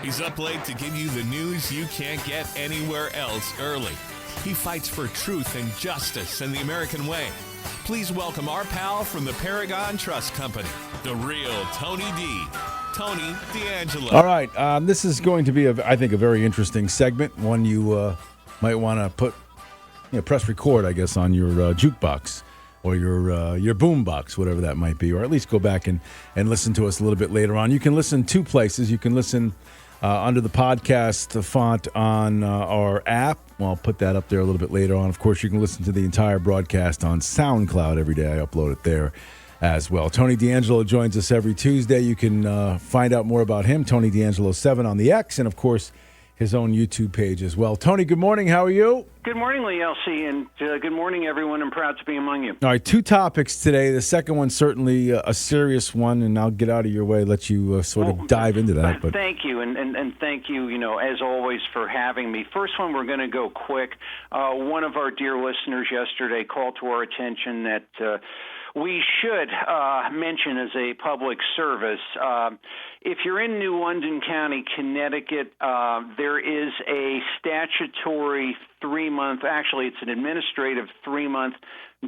He's up late to give you the news you can't get anywhere else early. He fights for truth and justice and the American way. Please welcome our pal from the Paragon Trust Company, the real Tony D. Tony D'Angelo. All right, this is going to be, I think, a very interesting segment. One you might want to put, press record, I guess, on your jukebox or your boom box, whatever that might be, or at least go back and listen to us a little bit later on. You can listen two places. You can listen under the podcast font on our app. Well, I'll put that up there a little bit later on. Of course, you can listen to the entire broadcast on SoundCloud every day. I upload it there as well. Tony D'Angelo joins us every Tuesday. You can find out more about him, Tony D'Angelo 7 on the X, and, of course, his own YouTube page as well. Tony, good morning. How are you? Good morning, Lee Elci, and good morning, everyone. I'm proud to be among you. All right, two topics today. The second one's certainly a serious one, and I'll get out of your way, let you dive into that. But thank you, and thank you, as always, for having me. First one, we're going to go quick. One of our dear listeners yesterday called to our attention that we should mention as a public service. If you're in New London County, Connecticut, there is a statutory 3-month, actually it's an administrative 3-month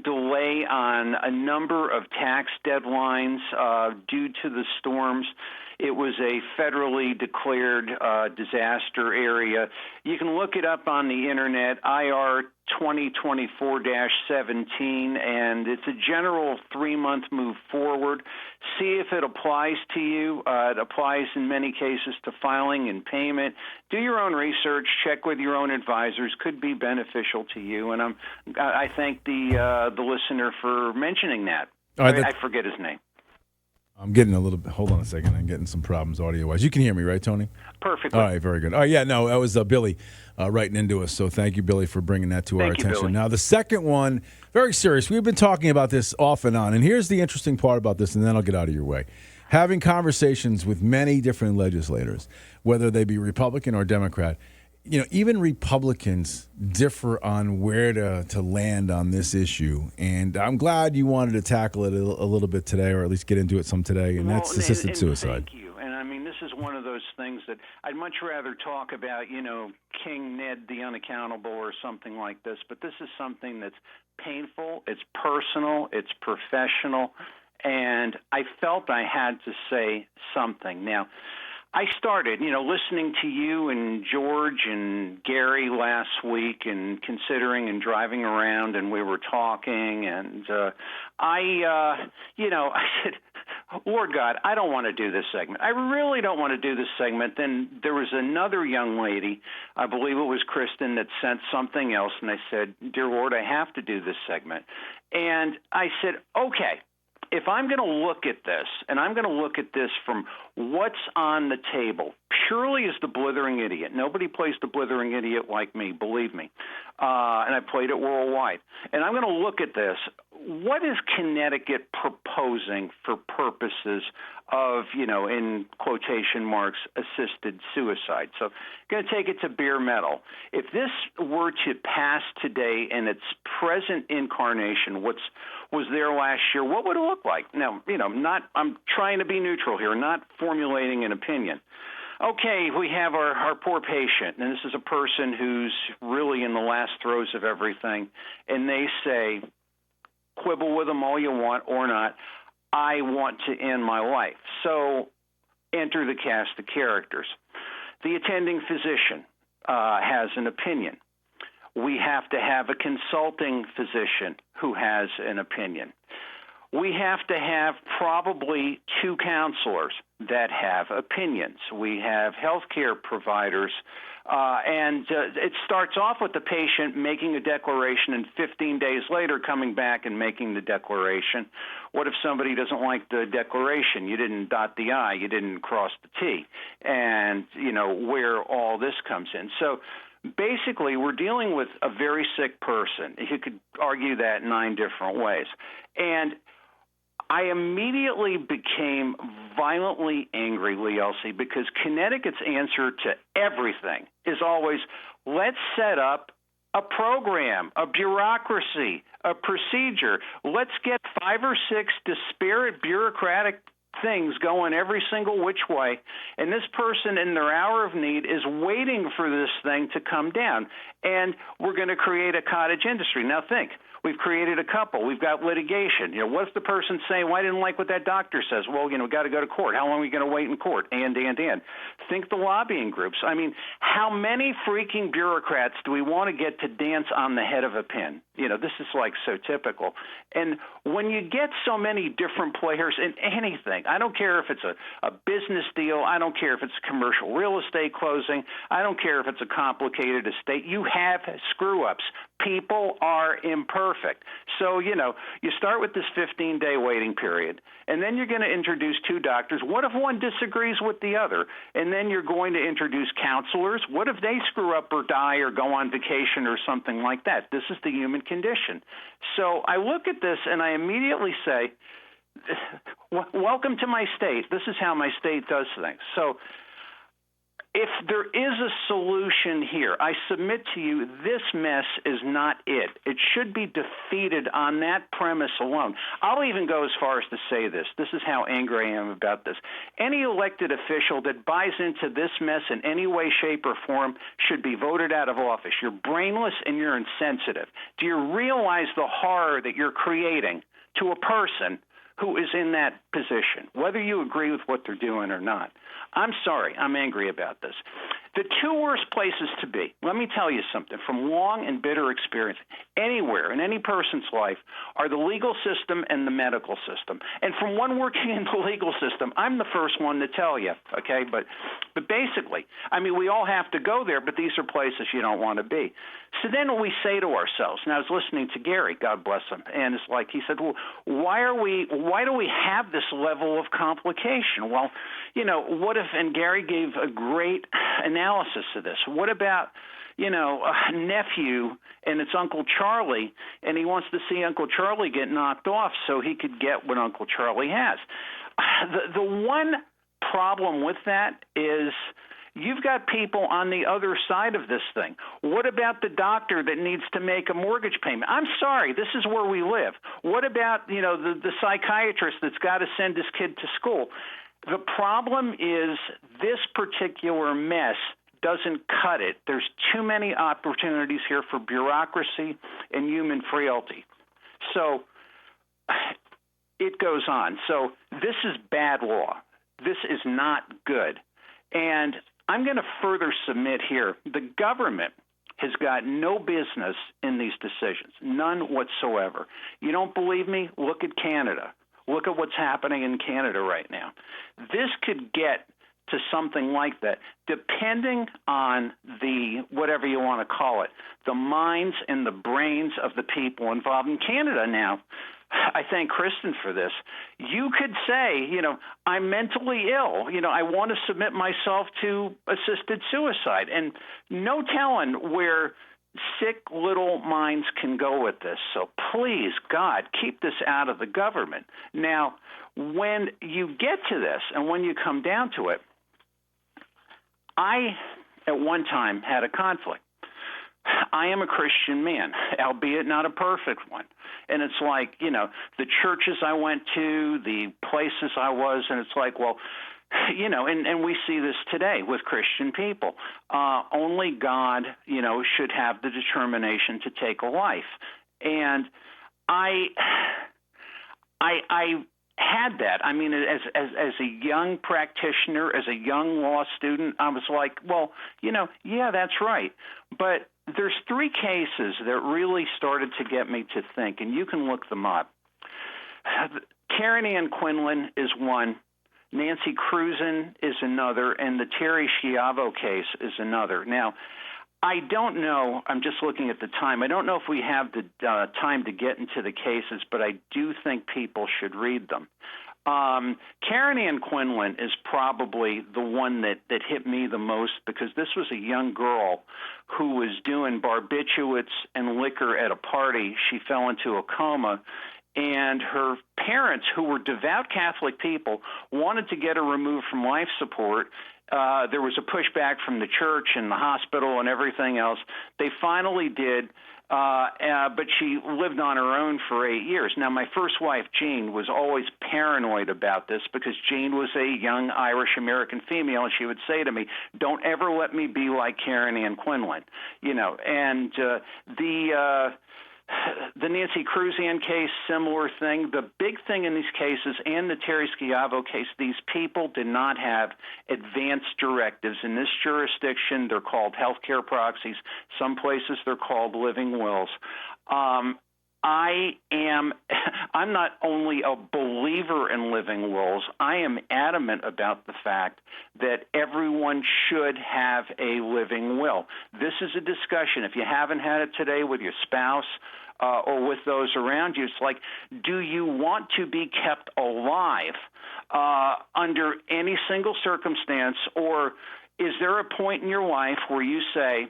delay on a number of tax deadlines due to the storms. It was a federally declared disaster area. You can look it up on the internet, IR 2024-17, and it's a general 3-month move forward. See if it applies to you. It applies in many cases to filing and payment. Do your own research. Check with your own advisors. Could be beneficial to you. And I thank the listener for mentioning that. Right, I forget his name. I'm getting a little bit. Hold on a second. I'm getting some problems audio-wise. You can hear me, right, Tony? Perfectly. All right, very good. Oh, yeah, no, that was Billy writing into us. So thank you, Billy, for bringing that to our attention. Billy. Now, the second one, very serious. We've been talking about this off and on. And here's the interesting part about this, and then I'll get out of your way. Having conversations with many different legislators, whether they be Republican or Democrat, even Republicans differ on where to land on this issue. And I'm glad you wanted to tackle it a little bit today, or at least get into it some today, and that's assisted suicide. Thank you. And, this is one of those things that I'd much rather talk about, King Ned the Unaccountable or something like this. But this is something that's painful, it's personal, it's professional, and I felt I had to say something. Now, I started, listening to you and George and Gary last week and considering and driving around, and we were talking, and I said, Lord God, I don't want to do this segment. I really don't want to do this segment. Then there was another young lady, I believe it was Kristen, that sent something else, and I said, Dear Lord, I have to do this segment. And I said, okay. If I'm going to look at this, and I'm going to look at this from what's on the table, purely as the blithering idiot. Nobody plays the blithering idiot like me, believe me. And I played it worldwide. And I'm going to look at this. What is Connecticut proposing for purposes of, in quotation marks, assisted suicide? So I'm going to take it to bare metal. If this were to pass today in its present incarnation, was there last year, what would it look like? Now, I'm trying to be neutral here, not formulating an opinion. Okay, we have our poor patient, and this is a person who's really in the last throes of everything, and they say, quibble with them all you want or not, I want to end my life. So enter the cast of characters. The attending physician has an opinion. We have to have a consulting physician who has an opinion. We have to have probably 2 counselors that have opinions. We have healthcare providers, and it starts off with the patient making a declaration and 15 days later coming back and making the declaration. What if somebody doesn't like the declaration? You didn't dot the I, you didn't cross the T, and where all this comes in. So basically, we're dealing with a very sick person. You could argue that 9 different ways. And I immediately became violently angry, Lee Elci, because Connecticut's answer to everything is always, let's set up a program, a bureaucracy, a procedure. Let's get 5 or 6 disparate bureaucratic things going every single which way, and this person in their hour of need is waiting for this thing to come down, and we're going to create a cottage industry. Now think, we've created a couple. We've got litigation. What if the person saying, well, I didn't like what that doctor says? Well, we got to go to court. How long are we going to wait in court? And. Think the lobbying groups. I mean, how many freaking bureaucrats do we want to get to dance on the head of a pin? This is like so typical. And when you get so many different players in anything, I don't care if it's a business deal. I don't care if it's a commercial real estate closing. I don't care if it's a complicated estate. You have screw-ups. People are imperfect. So, you start with this 15-day waiting period, and then you're going to introduce two doctors. What if one disagrees with the other? And then you're going to introduce counselors. What if they screw up or die or go on vacation or something like that? This is the human condition. So I look at this and I immediately say, welcome to my state. This is how my state does things. So if there is a solution here, I submit to you, this mess is not it. It should be defeated on that premise alone. I'll even go as far as to say this. This is how angry I am about this. Any elected official that buys into this mess in any way, shape, or form should be voted out of office. You're brainless and you're insensitive. Do you realize the horror that you're creating to a person who is in that position, whether you agree with what they're doing or not? I'm sorry. I'm angry about this. The two worst places to be, let me tell you something, from long and bitter experience, anywhere in any person's life, are the legal system and the medical system. And from one working in the legal system, I'm the first one to tell you, okay? But basically, I mean, we all have to go there, but these are places you don't want to be. So then we say to ourselves, and I was listening to Gary, God bless him, and it's like he said, well, why do we have this level of complication? Well, what if, and Gary gave a great analysis of this, what about, a nephew and it's Uncle Charlie, and he wants to see Uncle Charlie get knocked off so he could get what Uncle Charlie has. The one problem with that is you've got people on the other side of this thing. What about the doctor that needs to make a mortgage payment? I'm sorry, this is where we live. What about, the psychiatrist that's got to send his kid to school? The problem is this particular mess doesn't cut it. There's too many opportunities here for bureaucracy and human frailty. So it goes on. So this is bad law. This is not good. And I'm going to further submit here, the government has got no business in these decisions, none whatsoever. You don't believe me? Look at Canada. Look at what's happening in Canada right now. This could get to something like that, depending on the, whatever you want to call it, the minds and the brains of the people involved. In Canada now, I thank Kristen for this. You could say, I'm mentally ill. I want to submit myself to assisted suicide. And no telling where sick little minds can go with this. So please, God, keep this out of the government. Now, when you get to this and when you come down to it, I, at one time, had a conflict. I am a Christian man, albeit not a perfect one. And it's like, the churches I went to, the places I was, and it's like, well, and we see this today with Christian people. Only God, should have the determination to take a life. And I had that. I mean, as a young practitioner, as a young law student, I was like, well, yeah, that's right. But there's three cases that really started to get me to think, and you can look them up. Karen Ann Quinlan is one. Nancy Cruzan is another, and the Terry Schiavo case is another. Now, I don't know. I'm just looking at the time. I don't know if we have the time to get into the cases, but I do think people should read them. Karen Ann Quinlan is probably the one that hit me the most, because this was a young girl who was doing barbiturates and liquor at a party. She fell into a coma, and her parents, who were devout Catholic people, wanted to get her removed from life support. there was a pushback from the church and the hospital and everything else. They finally did, but she lived on her own for 8 years. Now, my first wife, Jean, was always paranoid about this because Jean was a young Irish-American female, and she would say to me, don't ever let me be like Karen Ann Quinlan, and the Nancy Cruzan case, similar thing. The big thing in these cases and the Terry Schiavo case, these people did not have advance directives. In this jurisdiction, they're called healthcare proxies. Some places they're called living wills. I'm not only a believer in living wills, I am adamant about the fact that everyone should have a living will. This is a discussion. If you haven't had it today with your spouse or with those around you, it's like, do you want to be kept alive under any single circumstance, or is there a point in your life where you say,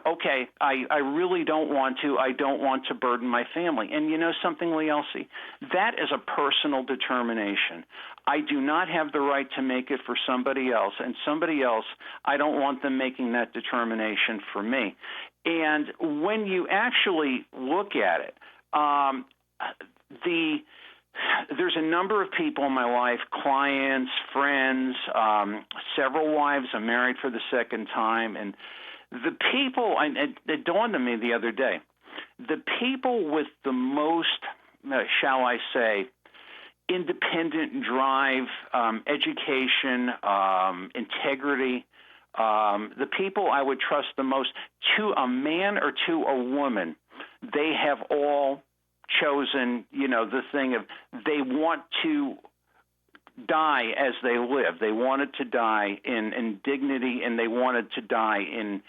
okay, I really don't want to. I don't want to burden my family. And you know something, Lee Elci? That is a personal determination. I do not have the right to make it for somebody else, and somebody else, I don't want them making that determination for me. And when you actually look at it, there's a number of people in my life, clients, friends, several wives. I'm married for the second time. And the people, it dawned on me the other day, the people with the most, shall I say, independent drive, education, integrity, the people I would trust the most, to a man or to a woman, they have all chosen, the thing of they want to die as they live. They wanted to die in dignity, and they wanted to die in,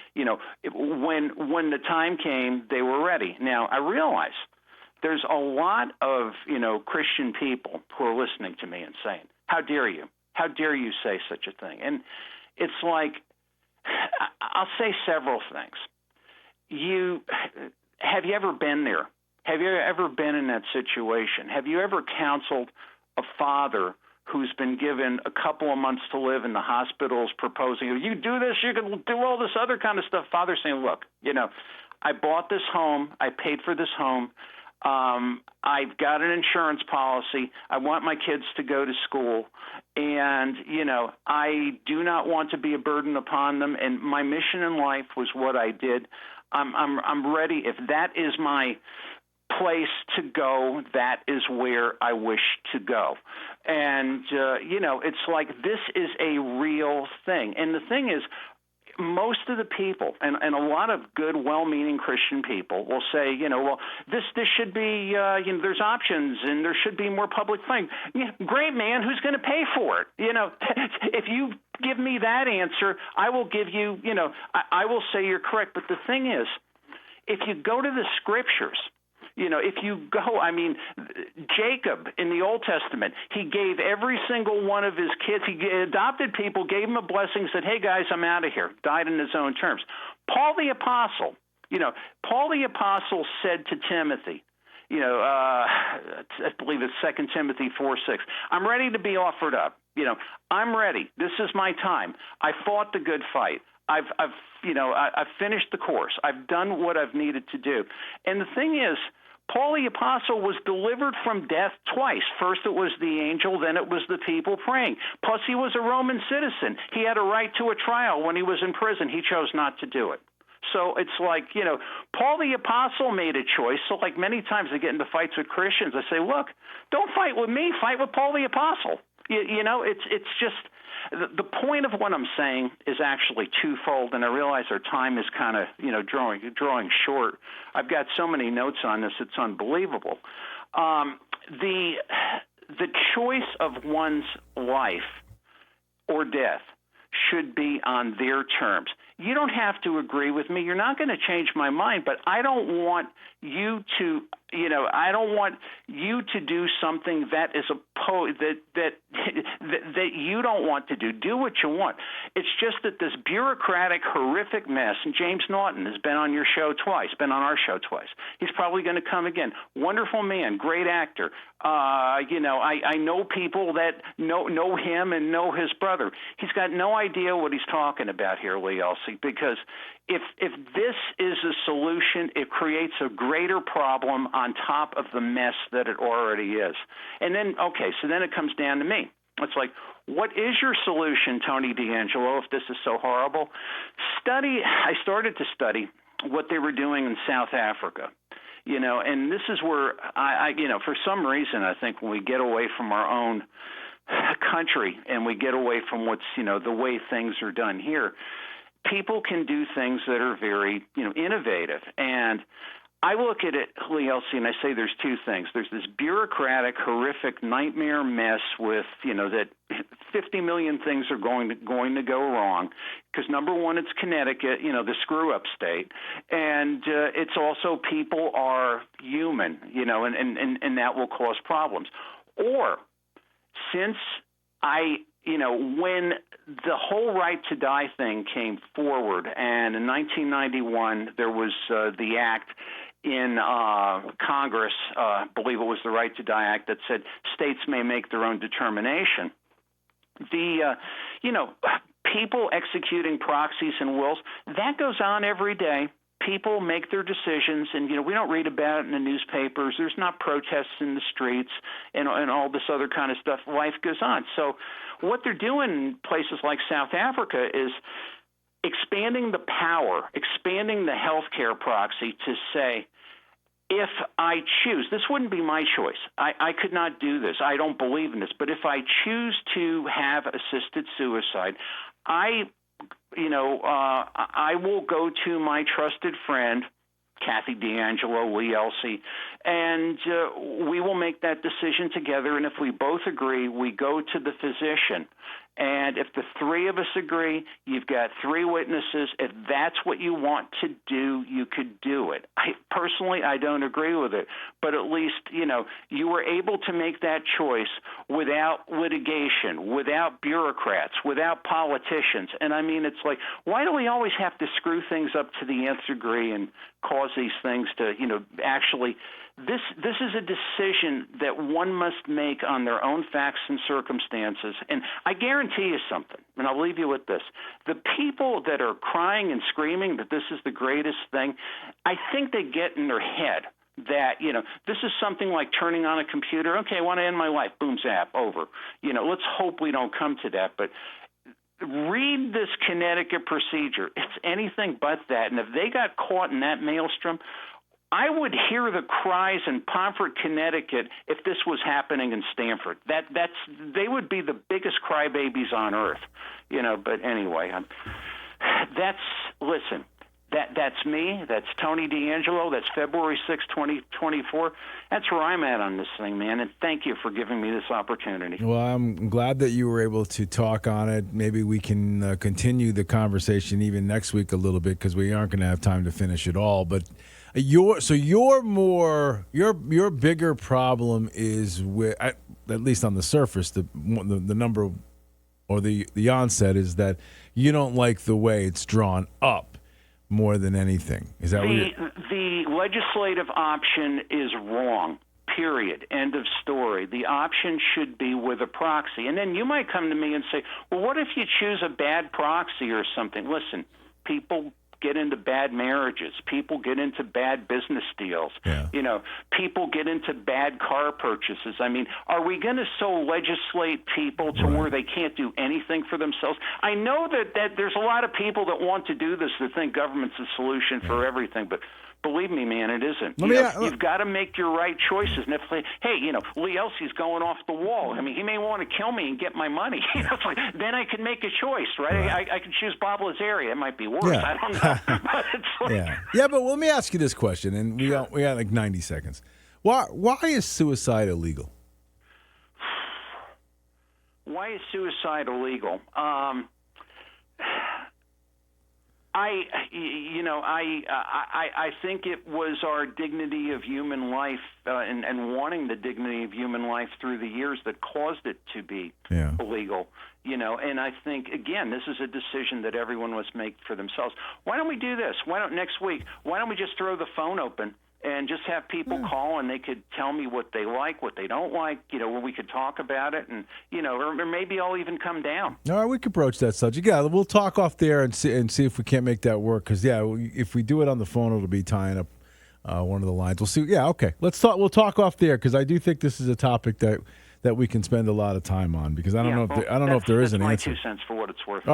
when the time came, they were ready. Now, I realize there's a lot of, Christian people who are listening to me and saying, how dare you? How dare you say such a thing? And it's like, I'll say several things. Have you ever been there? Have you ever been in that situation? Have you ever counseled a father who's been given a couple of months to live in the hospitals proposing, you do this, you can do all this other kind of stuff? Father saying, look, I bought this home. I paid for this home. I've got an insurance policy. I want my kids to go to school. And, I do not want to be a burden upon them. And my mission in life was what I did. I'm ready. If that is my place to go, that is where I wish to go. And, it's like this is a real thing. And the thing is, most of the people, and a lot of good, well-meaning Christian people will say, well, this should be, there's options and there should be more public funding. Yeah, great, man. Who's going to pay for it? If you give me that answer, I will give you, I will say you're correct. But the thing is, if you go to the scriptures, if you go, Jacob in the Old Testament, he gave every single one of his kids, he adopted people, gave them a blessing, said, hey, guys, I'm out of here, died in his own terms. Paul the Apostle said to Timothy, I believe it's 2 Timothy 4:6, I'm ready to be offered up. I'm ready. This is my time. I fought the good fight. I've finished the course. I've done what I've needed to do. And the thing is, Paul the Apostle was delivered from death twice. First it was the angel, then it was the people praying. Plus he was a Roman citizen. He had a right to a trial when he was in prison. He chose not to do it. So it's like, Paul the Apostle made a choice. So like many times I get into fights with Christians. I say, look, don't fight with me. Fight with Paul the Apostle. It's just the point of what I'm saying is actually twofold, and I realize our time is kind of, drawing short. I've got so many notes on this, it's unbelievable. The choice of one's life or death should be on their terms. You don't have to agree with me. You're not going to change my mind, but I don't want you to I don't want you to do something that is that you don't want to do. Do what you want. It's just that this bureaucratic, horrific mess, and James Naughton has been on your show twice, been on our show twice. He's probably going to come again. Wonderful man, great actor. I know people that know him and know his brother. He's got no idea what he's talking about here, Lee Elci, because if this is a solution, it creates a greater problem on top of the mess that it already is. And then, so then it comes down to me. It's like, what is your solution, Tony D'Angelo, if this is so horrible? I started to study what they were doing in South Africa. And this is where I for some reason, I think when we get away from our own country and we get away from what's, the way things are done here, people can do things that are very, innovative. And I look at it, Lee Elci, and I say there's two things. There's this bureaucratic, horrific nightmare mess with, that 50 million things are going to go wrong. Because number one, it's Connecticut, the screw-up state, and it's also people are human, and that will cause problems. Or since when the whole right to die thing came forward, and in 1991 there was the act in Congress, I believe it was the Right to Die Act, that said states may make their own determination. People executing proxies and wills, that goes on every day. People make their decisions, and we don't read about it in the newspapers. There's not protests in the streets and all this other kind of stuff. Life goes on. So what they're doing in places like South Africa is expanding the power, expanding the healthcare proxy to say, if I choose, this wouldn't be my choice. I could not do this. I don't believe in this. But if I choose to have assisted suicide, I will go to my trusted friend, Kathy D'Angelo, Lee Elci, and we will make that decision together. And if we both agree, we go to the physician. And if the three of us agree, you've got three witnesses. If that's what you want to do, you could do it. Personally, I don't agree with it. But at least, you were able to make that choice without litigation, without bureaucrats, without politicians. And I mean, it's like, why do we always have to screw things up to the nth degree and cause these things to, actually – This is a decision that one must make on their own facts and circumstances. And I guarantee you something, and I'll leave you with this. The people that are crying and screaming that this is the greatest thing, I think they get in their head that, this is something like turning on a computer. Okay, I want to end my life. Boom, zap, over. Let's hope we don't come to that. But read this Connecticut procedure. It's anything but that. And if they got caught in that maelstrom, I would hear the cries in Pomfret, Connecticut, if this was happening in Stamford. They would be the biggest crybabies on earth, But anyway, that's me. That's Tony D'Angelo. That's February 6, 2024. That's where I'm at on this thing, man. And thank you for giving me this opportunity. Well, I'm glad that you were able to talk on it. Maybe we can continue the conversation even next week a little bit, because we aren't going to have time to finish it all. But your bigger problem is with, at least on the surface, the number or the onset is that you don't like the way it's drawn up more than anything. Is that the legislative option is wrong? Period. End of story. The option should be with a proxy. And then you might come to me and say, well, what if you choose a bad proxy or something? Listen, people get into bad marriages. People get into bad business deals. Yeah. People get into bad car purchases. I mean, are we going to so legislate people to where they can't do anything for themselves? I know that there's a lot of people that want to do this, that think government's the solution for everything, but believe me, man, it isn't. You've got to make your right choices. And if Lee Elci's going off the wall. I mean, he may want to kill me and get my money. Then I can make a choice, right? I can choose Bob Lazari. It might be worse. Yeah. I don't know. But it's yeah, but let me ask you this question, and we got like 90 seconds. Why is suicide illegal? Why is suicide illegal? I think it was our dignity of human life and wanting the dignity of human life through the years that caused it to be illegal. And I think, again, this is a decision that everyone must make for themselves. Why don't we do this? Why don't we just throw the phone open and just have people call, and they could tell me what they like, what they don't like, where we could talk about it, and, or maybe I'll even come down. All right, we could broach that subject. Yeah, we'll talk off there and see if we can't make that work, because, if we do it on the phone, it'll be tying up one of the lines. We'll see. Yeah, okay. We'll talk off there, because I do think this is a topic that we can spend a lot of time on, because I don't know if there is an answer. That's my 2 cents for what it's worth. All right.